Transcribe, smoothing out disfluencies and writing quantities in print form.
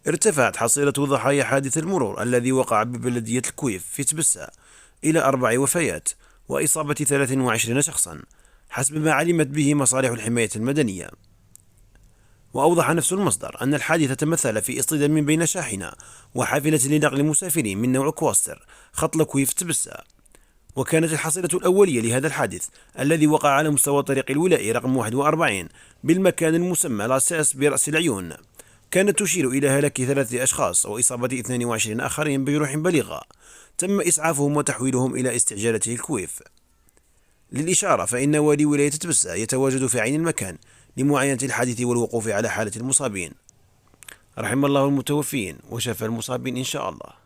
ارتفعت حصيلة ضحايا حادث المرور الذي وقع ببلدية الكويف في تبسة إلى 4 وفيات وإصابة 23 شخصا حسب ما علمت به مصالح الحماية المدنية. وأوضح نفس المصدر أن الحادث تمثل في اصطدام بين شاحنة وحافلة لنقل مسافرين من نوع كواستر خط الكويف تبسة. وكانت الحصيلة الأولية لهذا الحادث الذي وقع على مستوى طريق الولائي رقم 41 بالمكان المسمى لاساس برأس العيون كانت تشير إلى هلاك 3 أشخاص وإصابة 22 آخرين بجروح بليغة تم إسعافهم وتحويلهم إلى استعجالته الكويف. للإشارة فإن والي ولاية تبسة يتواجد في عين المكان لمعاينة الحادث والوقوف على حالة المصابين. رحم الله المتوفين وشفى المصابين إن شاء الله.